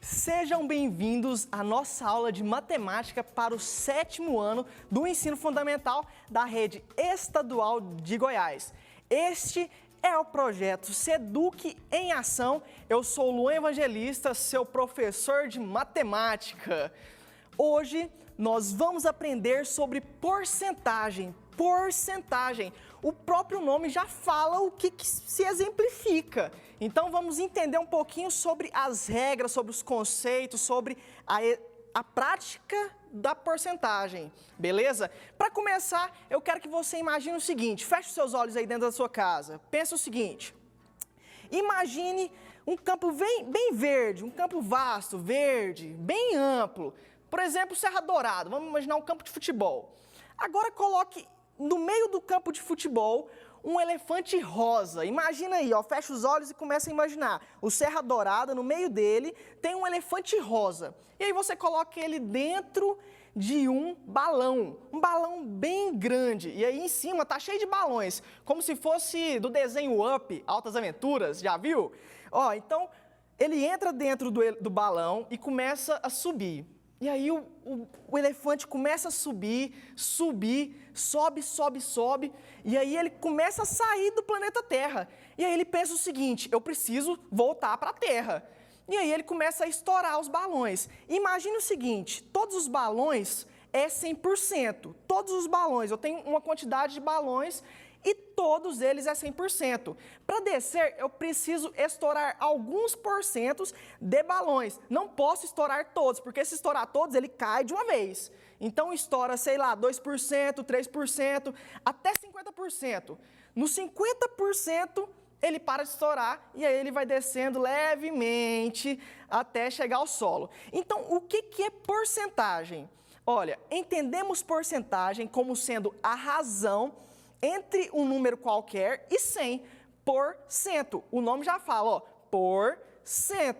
Sejam bem-vindos à nossa aula de matemática para o 7º ano do ensino fundamental da rede estadual de Goiás. Este é o projeto Seduc em Ação. Eu sou o Luan Evangelista, seu professor de matemática. Hoje nós vamos aprender sobre porcentagem. Porcentagem. O próprio nome já fala o que se exemplifica. Então vamos entender um pouquinho sobre as regras, sobre os conceitos, sobre a prática da porcentagem, beleza? Para começar, eu quero que você imagine o seguinte, feche os seus olhos aí dentro da sua casa. Pensa o seguinte, imagine um campo bem verde, um campo vasto, verde, bem amplo. Por exemplo, Serra Dourada, vamos imaginar um campo de futebol. Agora coloque no meio do campo de futebol um elefante rosa. Imagina aí, ó, fecha os olhos e começa a imaginar. O Serra Dourada, no meio dele, tem um elefante rosa. E aí você coloca ele dentro de um balão bem grande. E aí em cima tá cheio de balões, como se fosse do desenho Up, Altas Aventuras, já viu? Ó, então ele entra dentro do balão e começa a subir. E aí o elefante começa a subir, sobe, e aí ele começa a sair do planeta Terra. E aí ele pensa o seguinte, eu preciso voltar para a Terra. E aí ele começa a estourar os balões. Imagine o seguinte, todos os balões é 100%, todos os balões, eu tenho uma quantidade de balões e todos eles é 100%. Para descer, eu preciso estourar alguns porcentos de balões. Não posso estourar todos, porque se estourar todos, ele cai de uma vez. Então, estoura, sei lá, 2%, 3%, até 50%. No 50%, ele para de estourar e aí ele vai descendo levemente até chegar ao solo. Então, o que é porcentagem? Olha, entendemos porcentagem como sendo a razão entre um número qualquer e 100%. O nome já fala, ó, por cento.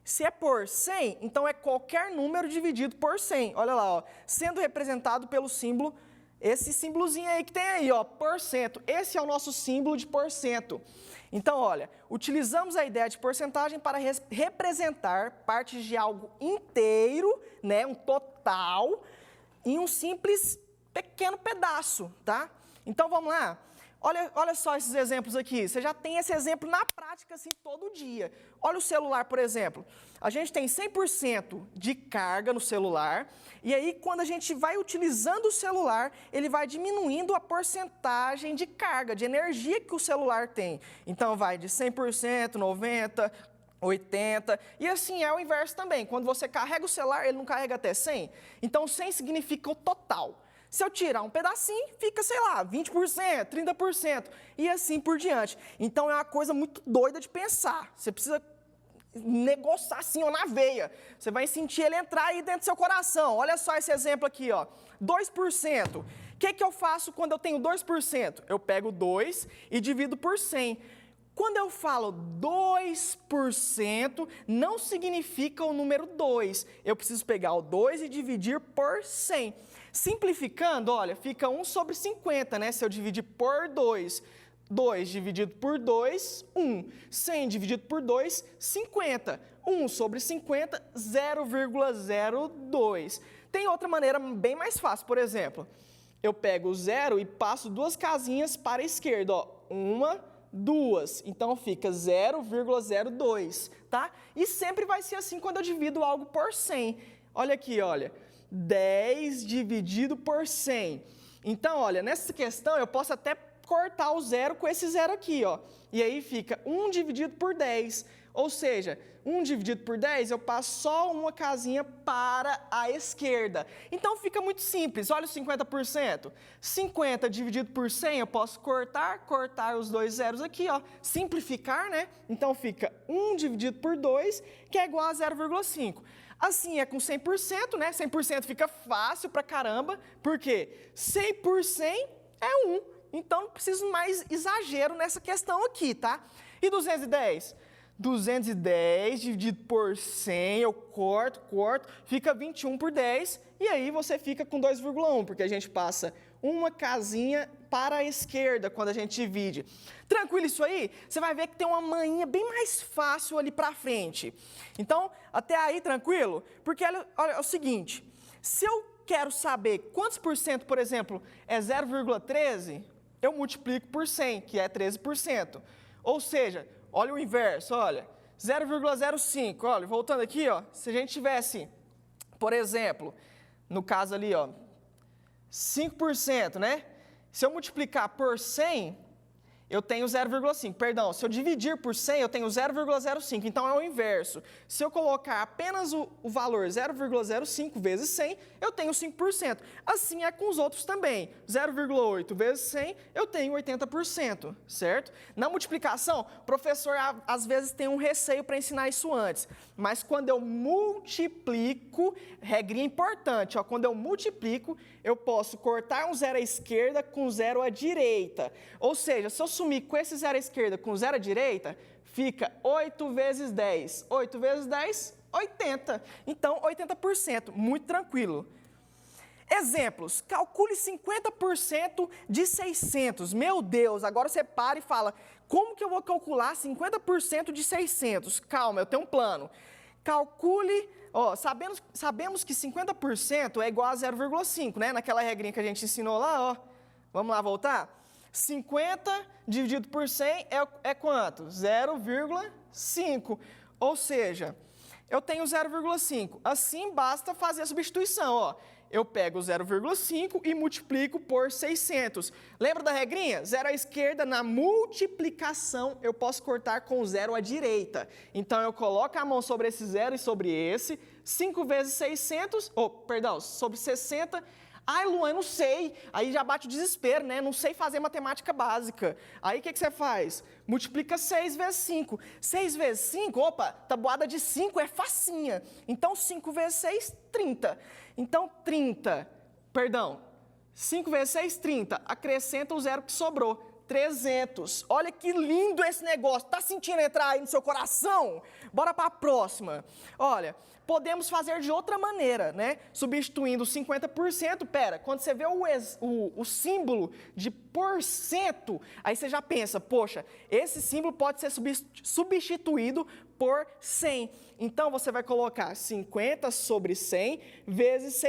Se é por 100, então é qualquer número dividido por 100. Olha lá, ó, sendo representado pelo símbolo, esse símbolozinho aí que tem aí, ó, porcento. Esse é o nosso símbolo de porcento. Então, olha, utilizamos a ideia de porcentagem para representar partes de algo inteiro, né, um total, em um simples pequeno pedaço, tá? Então, vamos lá? Olha só esses exemplos aqui. Você já tem esse exemplo na prática, assim, todo dia. Olha o celular, por exemplo. A gente tem 100% de carga no celular, e aí, quando a gente vai utilizando o celular, ele vai diminuindo a porcentagem de carga, de energia que o celular tem. Então, vai de 100%, 90%, 80%, e assim é o inverso também. Quando você carrega o celular, ele não carrega até 100%. Então, 100 significa o total. Se eu tirar um pedacinho, fica, sei lá, 20%, 30%, e assim por diante. Então, é uma coisa muito doida de pensar. Você precisa negociar assim, ó, na veia. Você vai sentir ele entrar aí dentro do seu coração. Olha só esse exemplo aqui, ó. 2%. O que eu faço quando eu tenho 2%? Eu pego 2 e divido por 100. Quando eu falo 2%, não significa o número 2. Eu preciso pegar o 2 e dividir por 100. Simplificando, olha, fica 1 sobre 50, né? Se eu dividir por 2, 2 dividido por 2, 1. 100 dividido por 2, 50. 1 sobre 50, 0,02. Tem outra maneira bem mais fácil, por exemplo. Eu pego o 0 e passo 2 casinhas para a esquerda, ó. 1, 2, então fica 0,02, tá? E sempre vai ser assim quando eu divido algo por 100. Olha aqui, olha, 10 dividido por 100. Então, olha, nessa questão eu posso até cortar o 0 com esse 0 aqui, ó. E aí fica 1 dividido por 10. Ou seja, 1 dividido por 10, eu passo só uma casinha para a esquerda. Então, fica muito simples. Olha o 50%. 50 dividido por 100, eu posso cortar os dois zeros aqui, ó. Simplificar, né? Então, fica 1 dividido por 2, que é igual a 0,5. Assim é com 100%, né? 100% fica fácil pra caramba, porque 100 por 100 é 1. Então, não preciso mais exagero nessa questão aqui, tá? E 210? 210 dividido por 100, eu corto, fica 21 por 10, e aí você fica com 2,1, porque a gente passa uma casinha para a esquerda quando a gente divide. Tranquilo isso aí? Você vai ver que tem uma manhinha bem mais fácil ali para frente. Então, até aí, tranquilo? Porque, olha, é o seguinte, se eu quero saber quantos por cento, por exemplo, é 0,13, eu multiplico por 100, que é 13%. Ou seja, olha o inverso, olha, 0,05, olha, voltando aqui, ó, se a gente tivesse, por exemplo, no caso ali, ó, 5%, né? Se eu multiplicar por 100, eu tenho 0,5. Perdão, se eu dividir por 100, eu tenho 0,05. Então, é o inverso. Se eu colocar apenas o valor 0,05 vezes 100, eu tenho 5%. Assim é com os outros também. 0,8 vezes 100, eu tenho 80%, certo? Na multiplicação, o professor às vezes tem um receio para ensinar isso antes. Mas quando eu multiplico, regrinha importante, ó, quando eu multiplico, eu posso cortar um zero à esquerda com zero à direita. Ou seja, se eu sumir com esse zero à esquerda com zero à direita, fica 8 vezes 10. 8 vezes 10, 80. Então, 80%, muito tranquilo. Exemplos, calcule 50% de 600. Meu Deus, agora você para e fala, como que eu vou calcular 50% de 600? Calma, eu tenho um plano. Calcule, ó, sabemos que 50% é igual a 0,5, né? Naquela regrinha que a gente ensinou lá, ó. Vamos lá voltar? 50 dividido por 100 é quanto? 0,5. Ou seja, eu tenho 0,5. Assim, basta fazer a substituição, ó. Eu pego 0,5 e multiplico por 600. Lembra da regrinha? Zero à esquerda, na multiplicação, eu posso cortar com zero à direita. Então, eu coloco a mão sobre esse zero e sobre esse. 5 vezes 600, sobre 60. Ai, Luan, eu não sei. Aí já bate o desespero, né? Não sei fazer matemática básica. Aí, o que você faz? Multiplica 6 vezes 5. 6 vezes 5, opa, tabuada de 5 é facinha. Então, 5 vezes 6, 30. Então, 5 vezes 6, 30. Acrescenta o zero que sobrou. 300. Olha que lindo esse negócio. Tá sentindo entrar aí no seu coração? Bora para a próxima. Olha, podemos fazer de outra maneira, né? Substituindo 50%. Quando você vê o símbolo de porcento, aí você já pensa, poxa, esse símbolo pode ser substituído por 100. Então, você vai colocar 50 sobre 100 vezes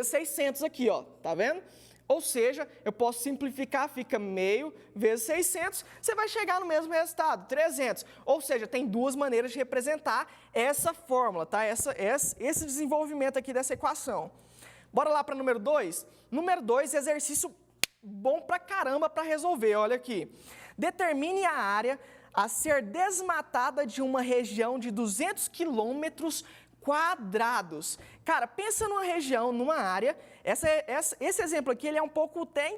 600 aqui, ó. Tá vendo? Ou seja, eu posso simplificar, fica meio vezes 600, você vai chegar no mesmo resultado, 300. Ou seja, tem duas maneiras de representar essa fórmula, tá? Esse desenvolvimento aqui dessa equação. Bora lá para número 2? Número 2, exercício bom pra caramba para resolver, olha aqui. Determine a área a ser desmatada de uma região de 200 quilômetros quadrados. Cara, pensa numa região, numa área, esse exemplo aqui ele é um pouco até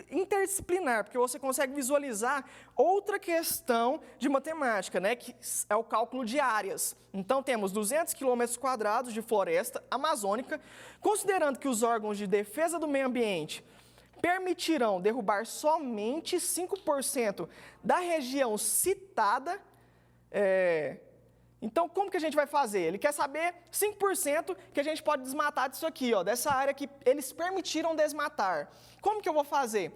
interdisciplinar, porque você consegue visualizar outra questão de matemática, né, que é o cálculo de áreas. Então, temos 200 quilômetros quadrados de floresta amazônica, considerando que os órgãos de defesa do meio ambiente permitirão derrubar somente 5% da região citada, Então, como que a gente vai fazer? Ele quer saber 5% que a gente pode desmatar disso aqui, ó, dessa área que eles permitiram desmatar. Como que eu vou fazer?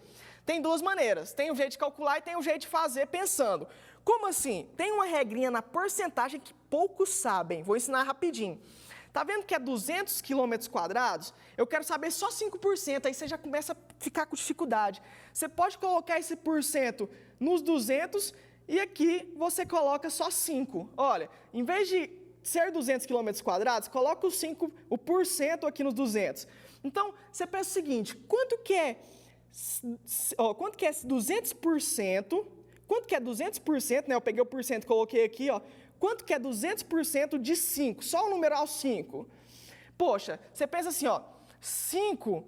Tem duas maneiras. Tem um jeito de calcular e tem um jeito de fazer pensando. Como assim? Tem uma regrinha na porcentagem que poucos sabem. Vou ensinar rapidinho. Tá vendo que é 200 quilômetros quadrados? Eu quero saber só 5%, aí você já começa a ficar com dificuldade. Você pode colocar esse porcento nos 200 e aqui você coloca só 5. Olha, em vez de ser 200 quilômetros quadrados, coloca o porcento aqui nos 200. Então, você pensa o seguinte, quanto que é 200%? Quanto que é 200%, né? Eu peguei o porcento e coloquei aqui, ó. Quanto que é 200% de 5? Só o numeral 5. Poxa, você pensa assim, ó, 5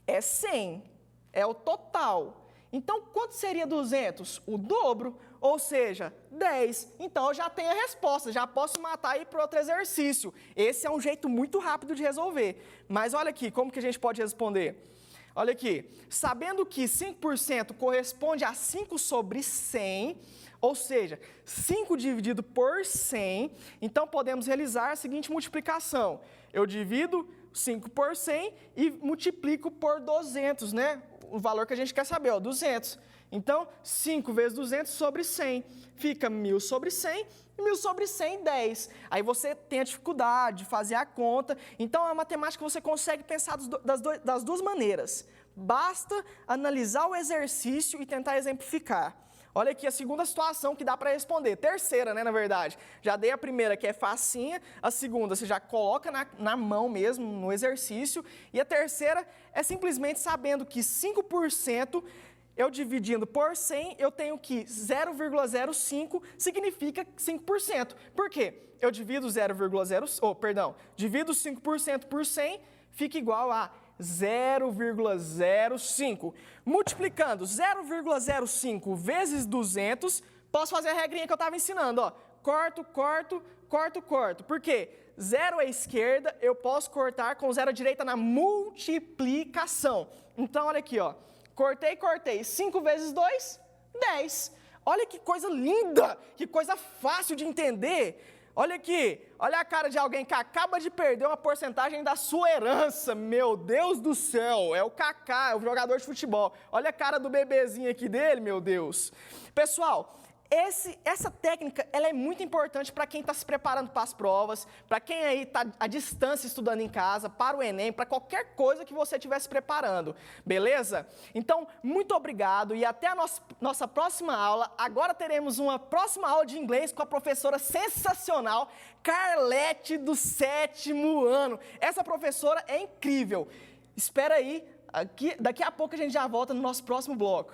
é 100, é o total. Então, quanto seria 200? O dobro, ou seja, 10. Então, eu já tenho a resposta, já posso matar e ir para outro exercício. Esse é um jeito muito rápido de resolver. Mas olha aqui, como que a gente pode responder? Olha aqui, sabendo que 5% corresponde a 5 sobre 100, ou seja, 5 dividido por 100, então podemos realizar a seguinte multiplicação. Eu divido 5 por 100 e multiplico por 200, né? o valor que a gente quer saber, ó, 200. Então, 5 vezes 200 sobre 100. Fica 1.000 sobre 100, 1.000 sobre 100, 10. Aí você tem a dificuldade de fazer a conta. Então, a matemática você consegue pensar das duas maneiras. Basta analisar o exercício e tentar exemplificar. Olha aqui a segunda situação que dá para responder. Terceira, né, na verdade. Já dei a primeira, que é facinha. A segunda, você já coloca na mão mesmo, no exercício. E a terceira é simplesmente sabendo que 5%, eu dividindo por 100, eu tenho que 0,05 significa 5%. Por quê? Eu divido divido 5% por 100, fica igual a 0,05. Multiplicando 0,05 vezes 200, posso fazer a regrinha que eu estava ensinando, ó. Corto, corto, corto, corto. Por quê? 0 à esquerda, eu posso cortar com 0 à direita na multiplicação. Então, olha aqui, ó. Cortei, cortei. 5 vezes 2, 10. Olha que coisa linda, que coisa fácil de entender. Olha aqui, olha a cara de alguém que acaba de perder uma porcentagem da sua herança. Meu Deus do céu, é o Kaká, é o jogador de futebol. Olha a cara do bebezinho aqui dele, meu Deus. Pessoal, essa técnica ela é muito importante para quem está se preparando para as provas, para quem aí está à distância estudando em casa, para o Enem, para qualquer coisa que você estiver se preparando, beleza? Então, muito obrigado e até a nossa próxima aula. Agora teremos uma próxima aula de inglês com a professora sensacional, Carlete, do 7º ano. Essa professora é incrível. Espera aí, daqui a pouco a gente já volta no nosso próximo bloco.